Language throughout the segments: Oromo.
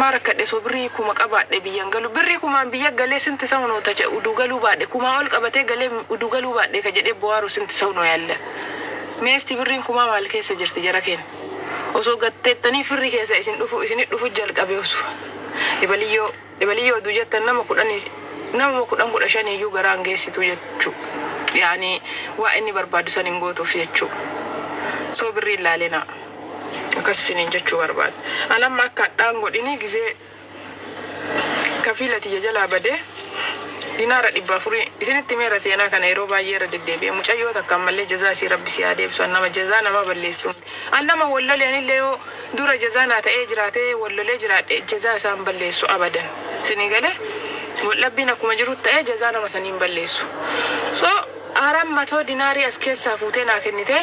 mara kadhe so birrii kuma qabaadhe biyyan galu birrii kuma biyya galee sinti sawno taja udu galu baadhe kuma ol qabate galee udu galu baadhe ka jedhe boaru sinti sawno yalla meesti birriin kuma maal keessa jirti jara keen osoo gatteettanii firri keessa isin dhufu jalqabe osu ibaliyo du jettan nama kudhan kudha shan iyyuu garaan geessitu jechuu yaani waa inni barbaadu san hin gootuuf jechuu so birrii ilaalina akkasiniin jechuu barbaadu anamma akka dhaan godhini gizee kafilati jala bade dinara 400 isinitti meera seenaa kana yeroo baay'ee ra deddeebi'e mucayyoo takka mallee jazaa si rabbi si adeebsu annama jazaa nama balleessu annama walloleen illee yoo dura jazaa na ta'ee jiraatee wallolee jiraadhe jazaa isaan balleessu abadan sini gale wallabbiin akkuma jiru ta'ee jazaa nama saniin balleessu so aram matoo dinaari as keessaa fuutee naa kennite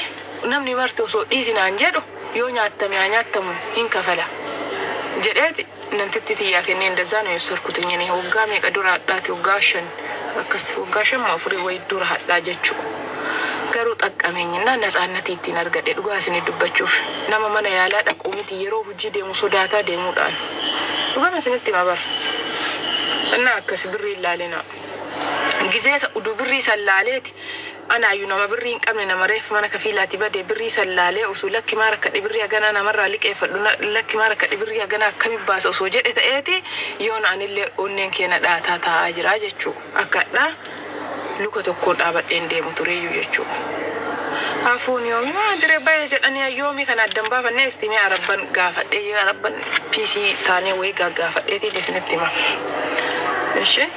namni martoo soo dhiisinaan jedhu yoo nyaattamu hin kafala jedheeti nantitti tiyyaa kennee ndazaan yoo sorkutunyanii hoggaa meeqa dura hadhaati hoggaa shan maa furii wayi dura hadhaa jechuu garuu xaqqameenyinaa natsaannati ittiin argadhe dhugaa isin dubbachuuf nama mana yaalaa dhaquu miti yeroo hojii deemu sodaataa deemuudhaan dhugama isinitti mabar anna akkas birrii ilaalina gizeesa udu birrii sallaaleeti ana ayu nama birriin qabne nama reef mana kafilaati bade birrii sallaalee usu lakki mara kadhe birrii agana namarraa liqeeffadhu lakki mara kadhe birrii agana akkami baasa osoo jedhe ta'eeti yoon anillee onneen keena dhaataa taa'aa jira jechuu akkadha luka tokkoon dhaabadheen deemu tureeyyuu jechuu afuun yoomi maa diree baay'ee jedhanii yoomi kan addan baafannee istimee arabban gaafadhee arabban PC taanee wayii gaafadheetiin isinitti hima ishi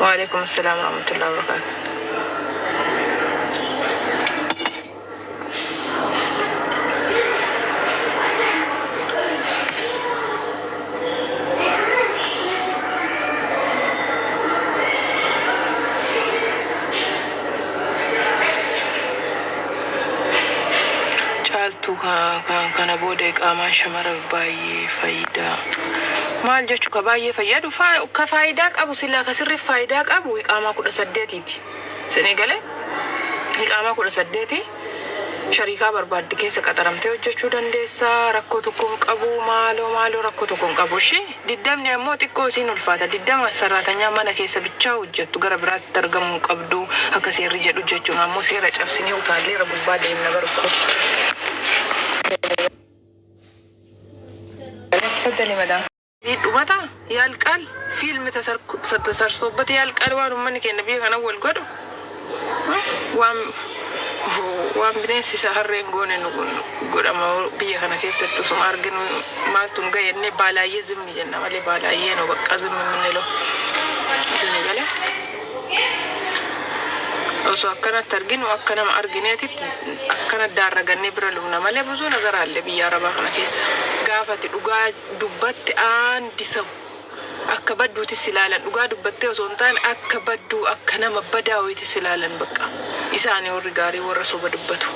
وعليكم السلام ورحمة الله وبركاته caaltu kana booda iqaamaan shamara baay'ee faayidaa maal jechu ka baay'ee fayyadu ka faayidaa qabu sila ka sirri faayidaa qabu iqaamaa 18ti senegale iqaamaa 18 shariikaa barbaadde keessa qaxaramtee hojjechuu dandeessa rakkoo tokkoon qabu maaloo rakkoo tokkoon qabu shi diddamni ammoo xiqqoo isiin ulfaata diddama saraatanyaa mana keessa bichaa hojjettu gara biraatti argamuu qabdu akka seerri jedhu jechuun ammoo seera cabsinee utaalleera gubbaa deemna barkoo تفضلي مدام dhumata yaalqal fiilmi tasarsobbate yaalqal waan ummanni keenya biyya kana wal godhu waan bineensi isa harreen goone nu godhama biyya kana keessatti osuma arginu maaltu ga'enne baalaayee zimmi jenna malee baalaayee no bakka zimmi minnelo isin gale osoo akkanatti arginu akka nama argineetitti akkana daarragannee bira lubna malee busuu nagaraalle biyya arabaa kana keessa gaafati dhugaa dubbatti aandisaw akka badduuti silaalan dhugaa dubbattee osoo hin taane akka badduu akka nama badaawiti silaalan bakka isaanii warri gaarii warra soba dubbatu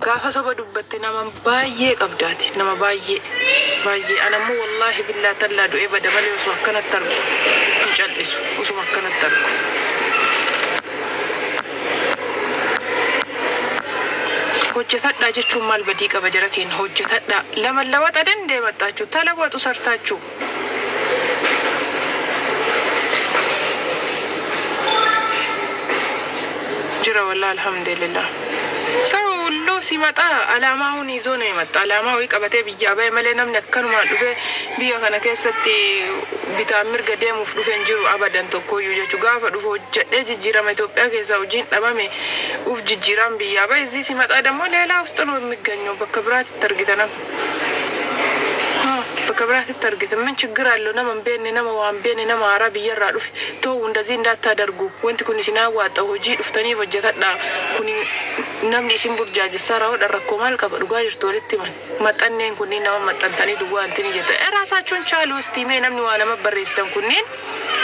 gaafa soba dubbatte nama baay'ee qabdaati nama baay'ee anammoo wallaahi billaa tallaa du'ee bada malee osoo akkanatti argu hin cal'isu osoo akkanatti argu hojjetadhaa jechuun maal badii qaba jara keenya hojjetadhaa lama xadandee maxxaachuu talabatu sartaachuu jira wallaahi alhamdulillah sawullu simata alaamaa huni zoone matta alaamaa wi qabatee biyya bae malee namni akkanuma dhufe biyya kana keessatti bitaa mirga deemuuf dhufen jiru abadan tokkoyyuu jechuu gaafa dhufe hojjedhee jijjiirama Itoophiyaa keessaa hojiin dhabame uf jijjiiran biyya bae izi simata dammoo leelaa usxanoo miganyo bakka biraatti targitanam bakka biraatti targitan min ችግር አለው nama beenne nama waan beenne nama haaraa biyyarraa dhufe ta'u እንደዚህ እንዳታደርጉ wanti kun isin awwaata hojii dhuftanii hojjetadha kun namni isin burjaajessaa raawwadha rakkoo maal qaba dhugaa jirtu walitti man maxxanneen kunniin nama maxxantanii duwwaa antini jetta raasaachun chaalu istiimee namni waa nama barreessitan kunniin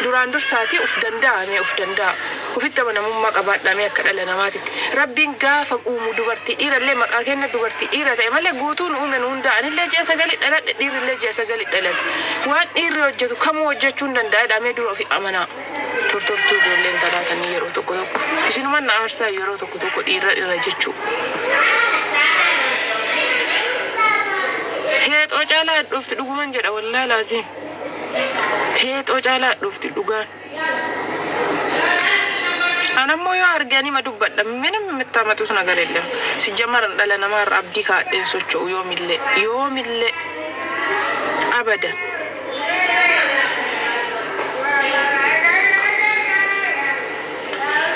duraan dursaatii uf danda'a ufitti amanamummaa qabaadhamee akka dhala namaatitti rabbiin gaafa uumu dubartii dhiirallee maqaa kenna dubartii dhiira ta'e malee guutuun uumen hundaa'anillee ji'a sagalii dhaladhe dhiirillee ji'a sagalii dhalate waan dhiirri hojjetu kamuu hojjechuun danda'a dhamee dura ofi amanaa tortortuu ijoolleen talaatanii yeroo tokko isinumaan na aarsaa yeroo tokko dhiirra jechuu heexoo caalaa dhufti dhuguman jedha wallahi laazim heexoo caalaa dhufti dhugaan anammoo yoo arganii ma dubbadha ምንም የምታመጡት ነገር የለም ሲጀመር እንዳለ ነማር አብዲ ካደን socho'u yoomille abadan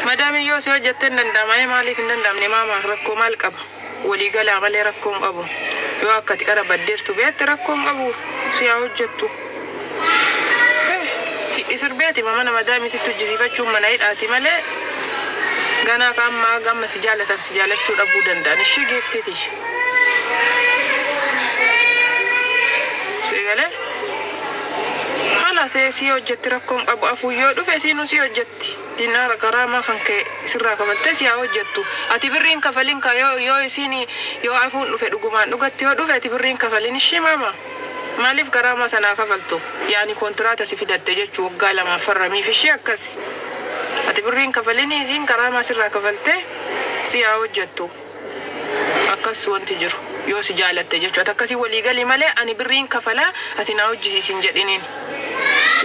madame yoo si hojjetten dandamane maaliif dandamne mama rakko mal qaba wali gala male rakko qabu yoo akkati qara baddeertu beet rakko qabu si hojjettu isir beeti mama madame titu jisifachu mana hidhaati male gana kamma gamma si jaalachuu dhabuu danda'an ishii geeftitish sigale kala si hojjetti rakkoon qabu afuu yoo dhufe siinu si hojjetti dinaara karama kan kee sirraa kafalte si hojjettu ati birriin kafalin ka yoo isini yoo afuun dhufe dhugumaan dhugatti yoo dhufe ati birriin kafalin ishii mama maaliif karama sana kafaltu yaani kontraata si fidatte jechuu waggaa lama farramiif ishii akkas ati birriin kafalin isin karama sirraa kafalte si hojjettu akkas wanti jiru yoo si jaalatte jechuu akkasi walii gali malee ani birriin kafala ati na hojjisiisin jedhiniin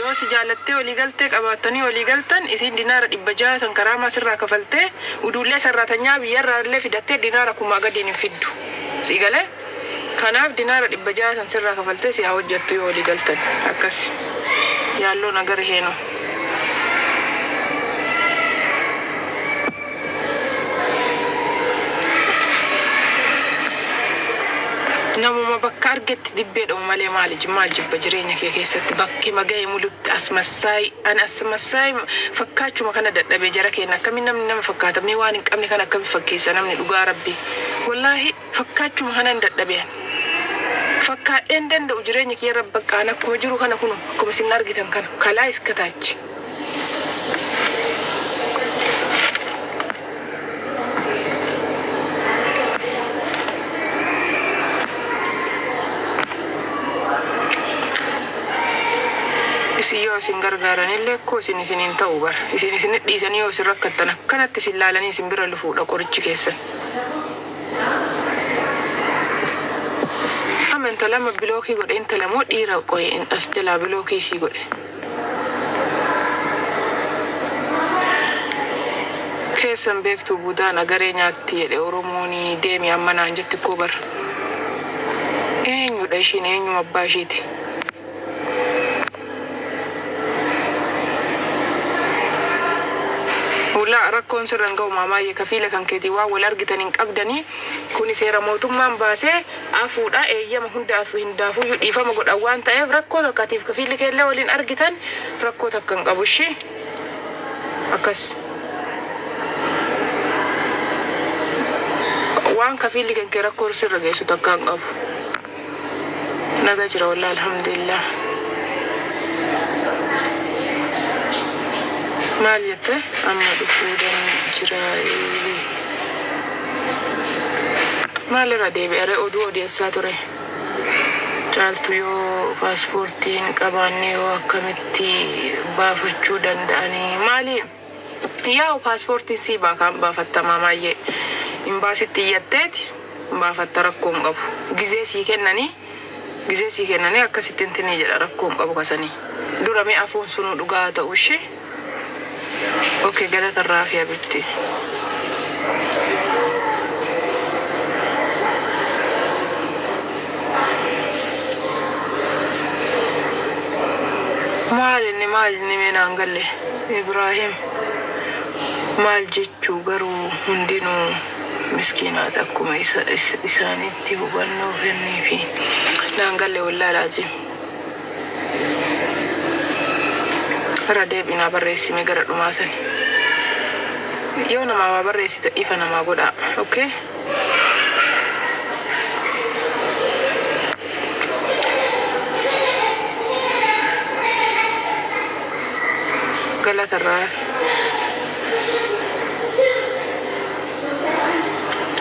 yoo si jaalatte walii galtee qabaatanii walii galtan isin dinaara 600 san karama sirraa kafalte uduullee sarratanyaa biyyarraallee fidatte dinaara kuma gadiin fiddu si gale kanaaf dinaara 600 san sirraa kafalte si hojjettu yoo walii galtan akkas yaalloo nagar heeno namuma bakka argetti dibbeedha malee maali jibba jireenya kee keessatti bakki magaye mulutti asmassaay fakkaachuma kana dadhabee jara keenya akkamiin namni nama fakkaatamee waan hin qabne kana akkamiin fakkeessa namni dhugaa rabbi wallahi fakkaachuma kana dadhabee fakkaadheen danda'u jireenya kee rabba qaan akkuma jiru kana kunu akkuma isin argitan kana kalaa iskataachi isin gargaaranillee ko isin ta'u bar isin dhiisanii yoo isin rakkattan akkanatti isin laalanii isin bira lufuudha qorichi keessan amanta lama bilookii godhe inta lamoo dhiira qoye as jalaa bilookii isii godhe keessan beektuu budaan agaree nyaatti jedhe oromooni deemi amma naan jetti koo bar eenyudha ishiin eenyuma abbaa ishiiti wala rakkoon sirran ga'u maamaayyee kafiila kan keetii waa wal argitaniin qabdanii kuni seera mootummaan baasee afuudha eeyyama hundaatu hindaafu dhiifama godha waan ta'eef rakkoo tokkatiif kafiilli keellee waliin argitan rakkoo takkan qabu ishii akkas waan kafiilli kan kee rakkoo sirra geessu takkan qabu naga jira wallahi alhamdulillah maal jette amma dhufuudhaan jira maalirra deebi'ee oduu odeessaa ture caaltu yoo paaspoortiin qabaanne yoo akkamitti baafachuu danda'anii maali yaa paaspoortiin si baafattamaa maayyee imbaasitti iyatteeti baafatta rakkoon qabu gizee sii kennanii akkasitti intinii jedha rakkoon qabu kasanii dura mee afuun sunuu dhugaa ta'u ishee اوكي قالت الرافية بنتي مالني من انقله ابراهيم مال جيتشو قرو هندينو مسكينات اكما اسانيتي وبنو فيني في نانقله والله لازم radee bina barreessi me gara dhumaasani yoo nama barreessi ifa nama godha okay galatarra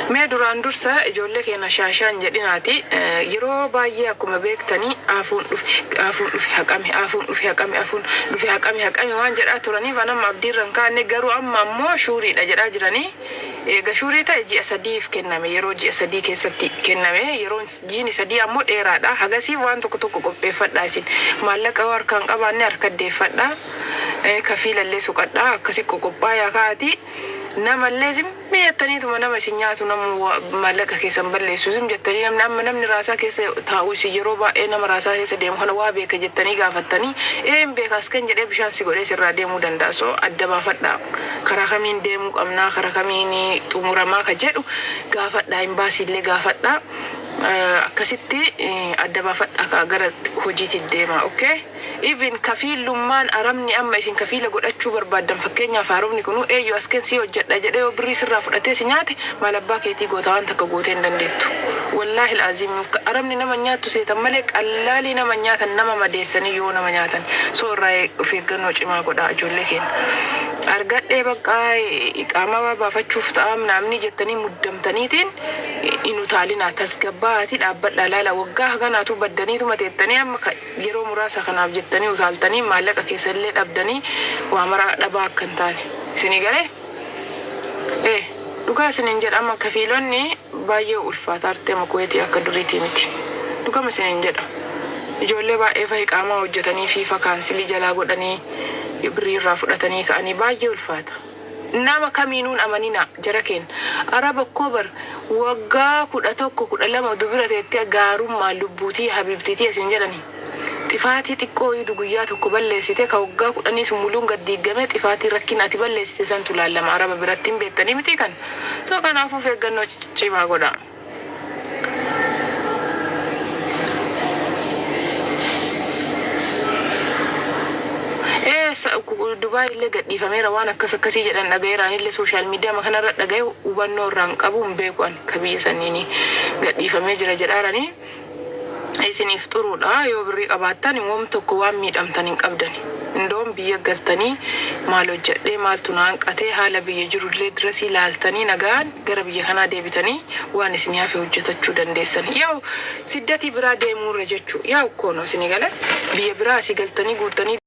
me duraan dursa ijoollee keena shaashaan jedhinaati yeroo baay'ee akkuma beektanii afuun dhufi haqame waan jedhaa turanii vanam abdiirran kaanne garuu amma ammoo shuuriidha jedhaa jiranii gashuurii ta'e ji'a sadiif kenname yeroo ji'a sadii keessatti kenname yeroo jiini sadii ammoo dheeraadha hagasii waan tokko qopheeffadhaa isin maallaqa harkaan qabaanne harka deeffadhaa kafiilallee suqadhaa akkasi qophaayaa kaati namallee zimmiyattaniituma nama isin nyaatu nama maallaqa keessan balleessu zim jettanii namni raasaa keessa taa'u isin yeroo baay'ee nama raasaa keessa deemu kana waa beeka jettanii gaafattanii beekaas kan jedhee bishaan si godhee sirraa deemuu danda'a so adda baafadhaa karaa kamiin deemuu qabnaa karaa kamiin xumuramaa ka jedhu gaafadhaa imbaasiillee gaafadhaa akkasitti adda baafadhaa gara hojiitti deema okay even kafiilummaan aramni amma isin kafiila godhachuu barbaadan fakkeenyaaf haaromni kunu eeyyoo asken si hojjedha jedhee birrii sirraa fudhatee si nyaate maal abbaa keetii goota waan takka gootee hin dandeettu wallaahi alazim aramni nama nyaattu seetan malee qallaalii nama nyaatan nama madeessanii yoo nama nyaatan so irraa of eeggannoo cimaa godhaa ijoollee keenya argadhee bakka iqaamaa baafachuuf ta'a namni jettanii muddamtaniitiin inutaalina tasgabbaati dhaabbadhaa laala waggaa kanaatu baddaniitu mateettanii amma yeroo muraasa kanaaf jettanii utaaltanii maallaqa keessallee dhabdanii waa maraa dhabaa akka hin taane isinii galee dhugaa isiniin jedhama kafiilonni baay'ee ulfaata artee makuweetii akka duriitii miti dhugama isiniin jedha ijoollee baay'ee fa'iqaamaa hojjetanii fiifa kaansilii jalaa godhanii birrii irraa fudhatanii ka'anii baay'ee ulfaata nama kamiinuun amanina jara keenya araba kobar waggaa 11 12 dubira teetti gaarummaa lubbuutii habibtiitii isin jedhanii xifaatii xiqqoo yidu guyyaa tokko balleessite ka waggaa 10 sumuluun gad diigame xifaatii rakkinaati balleessite san tulaalama araba biratti hin beektanii miti kan so kanaafuu eeggannoo cimaa godhaa Dubai illee gadhiifameera waan akkasii jedhan dhagayeeraan illee social media ma kanarra dhagaye hubannoo irraan qabu hin beekuan ka biyya sanniini gadhiifamee jira jedhaaranii isiniif xuruudha yoo birrii qabaattan immoo tokko waan miidhamtan hin qabdani indoom biyya galtanii maal hojjedhee maaltu naanqatee haala biyya jirullee dirasii laaltanii nagaan gara biyya kanaa deebitanii waan isin hafe hojjetachuu dandeessan yaw siddatii biraa deemuurra jechuu yaw koonoo isinii gala biyya biraa asii galtanii guutanii